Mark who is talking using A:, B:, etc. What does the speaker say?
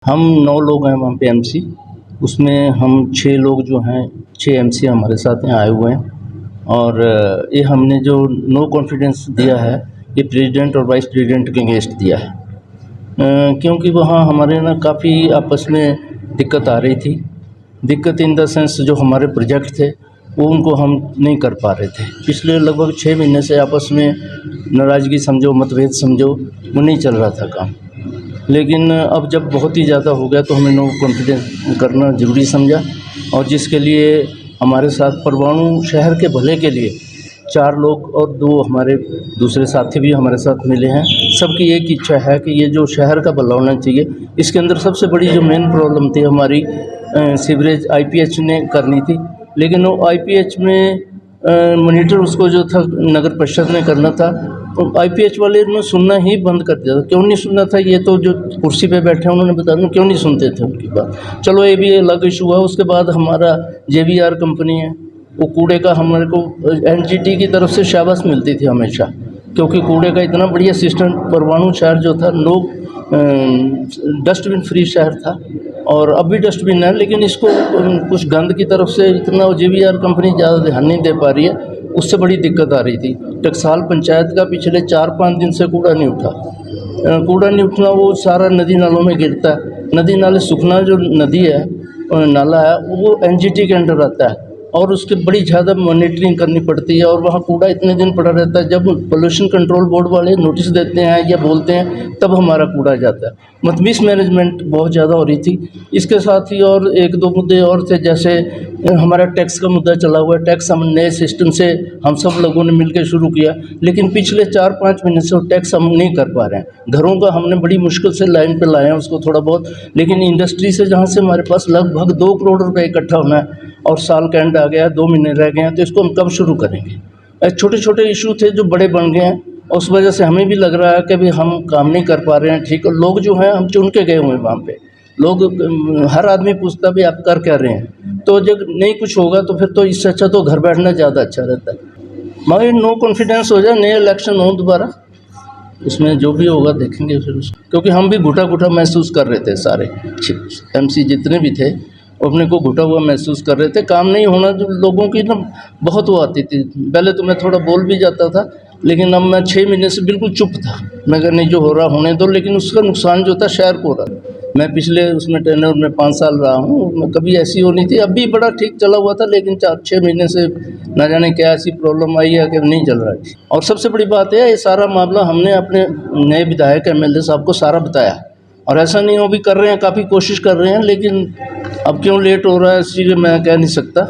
A: हम 9 लोग हैं वहाँ पे एमसी। उसमें हम 6 लोग जो हैं 6 एमसी हमारे साथ यहाँ आए हुए हैं और ये हमने जो नो कॉन्फिडेंस दिया है ये प्रेसिडेंट और वाइस प्रेसिडेंट के अगेंस्ट दिया है। क्योंकि वहाँ हमारे ना काफ़ी आपस में दिक्कत आ रही थी। दिक्कत इन द सेंस जो हमारे प्रोजेक्ट थे वो उनको हम नहीं कर पा रहे थे। पिछले लगभग 6 महीने से आपस में नाराज़गी समझो, मतभेद समझो, वो नहीं चल रहा था काम। लेकिन अब जब बहुत ही ज़्यादा हो गया तो हमने नो कॉन्फिडेंस करना ज़रूरी समझा और जिसके लिए हमारे साथ परमाणु शहर के भले के लिए 4 लोग और 2 हमारे दूसरे साथी भी हमारे साथ मिले हैं। सबकी एक इच्छा है कि ये जो शहर का भला होना चाहिए। इसके अंदर सबसे बड़ी जो मेन प्रॉब्लम थी हमारी सीवरेज आईपीएच ने करनी थी, लेकिन वो आईपीएच में मॉनिटर उसको जो था नगर परिषद ने करना था, तो आईपीएच वाले ने सुनना ही बंद कर दिया था। क्यों नहीं सुनना था, ये तो जो कुर्सी पे बैठे हैं उन्होंने बताया क्यों नहीं सुनते थे उनकी बात। चलो ये भी अलग इशू हुआ। उसके बाद हमारा जेवीआर कंपनी है, वो कूड़े का हमारे को एनजीटी की तरफ से शाबाश मिलती थी हमेशा, क्योंकि कूड़े का इतना बढ़िया सिस्टम परमाणु शहर जो था डस्टबिन फ्री शहर था और अब भी डस्टबिन है, लेकिन इसको कुछ गंद की तरफ से इतना जेवीआर कंपनी ज़्यादा ध्यान नहीं दे पा रही है, उससे बड़ी दिक्कत आ रही थी। टकसाल पंचायत का पिछले 4-5 दिन से कूड़ा नहीं उठा। कूड़ा नहीं उठना, वो सारा नदी नालों में गिरता है। नदी नाले सुखना जो नदी है नाला है वो एनजीटी के अंडर आता है और उसकी बड़ी ज़्यादा मॉनिटरिंग करनी पड़ती है और वहाँ कूड़ा इतने दिन पड़ा रहता है। जब पोल्यूशन कंट्रोल बोर्ड वाले नोटिस देते हैं या बोलते हैं तब हमारा कूड़ा जाता है। मिस मैनेजमेंट बहुत ज़्यादा हो रही थी। इसके साथ ही और 1-2 मुद्दे और थे, जैसे हमारा टैक्स का मुद्दा चला हुआ है। टैक्स हम नए सिस्टम से हम सब लोगों ने मिलकर शुरू किया, लेकिन पिछले 4-5 महीने से वो टैक्स हम नहीं कर पा रहे हैं। घरों का हमने बड़ी मुश्किल से लाइन पे लाए हैं उसको थोड़ा बहुत, लेकिन इंडस्ट्री से जहाँ से हमारे पास लगभग 2 करोड़ रुपये इकट्ठा होना है और साल का एंड आ गया, 2 महीने रह गए हैं, तो इसको हम कब शुरू करेंगे। छोटे छोटे इशू थे जो बड़े बन गए हैं, उस वजह से हमें भी लग रहा है कि भाई हम काम नहीं कर पा रहे हैं ठीक। और लोग जो हैं हम चुन के गए हुए हैं वहाँ पे, लोग हर आदमी पूछता भाई आप कर क्या रहे हैं, तो जब नहीं कुछ होगा तो फिर तो इससे अच्छा तो घर बैठना ज़्यादा अच्छा रहता है। मगर नो कॉन्फिडेंस हो जाए, नए इलेक्शन हो दोबारा, उसमें जो भी होगा देखेंगे फिर उसको। क्योंकि हम भी घुटा घुटा महसूस कर रहे थे, सारे एमसी जितने भी थे अपने को घुटा हुआ महसूस कर रहे थे। काम नहीं होना जो लोगों की ना बहुत वो आती थी। पहले तो मैं थोड़ा बोल भी जाता था, लेकिन अब मैं 6 महीने से बिल्कुल चुप था। मैं अगर नहीं जो हो रहा होने दो, लेकिन उसका नुकसान जो था शहर को हो रहा। मैं पिछले उसमें टेन्योर में 5 साल रहा हूँ, कभी ऐसी होनी थी। अब भी बड़ा ठीक चला हुआ था, लेकिन 4-6 महीने से न जाने क्या ऐसी प्रॉब्लम आई है कि नहीं चल रहा है। और सबसे बड़ी बात है, ये सारा मामला हमने अपने नए विधायक एमएलए साहब को सारा बताया, और ऐसा नहीं वो भी कर रहे हैं, काफ़ी कोशिश कर रहे हैं, लेकिन अब क्यों लेट हो रहा है इसीलिए मैं कह नहीं सकता।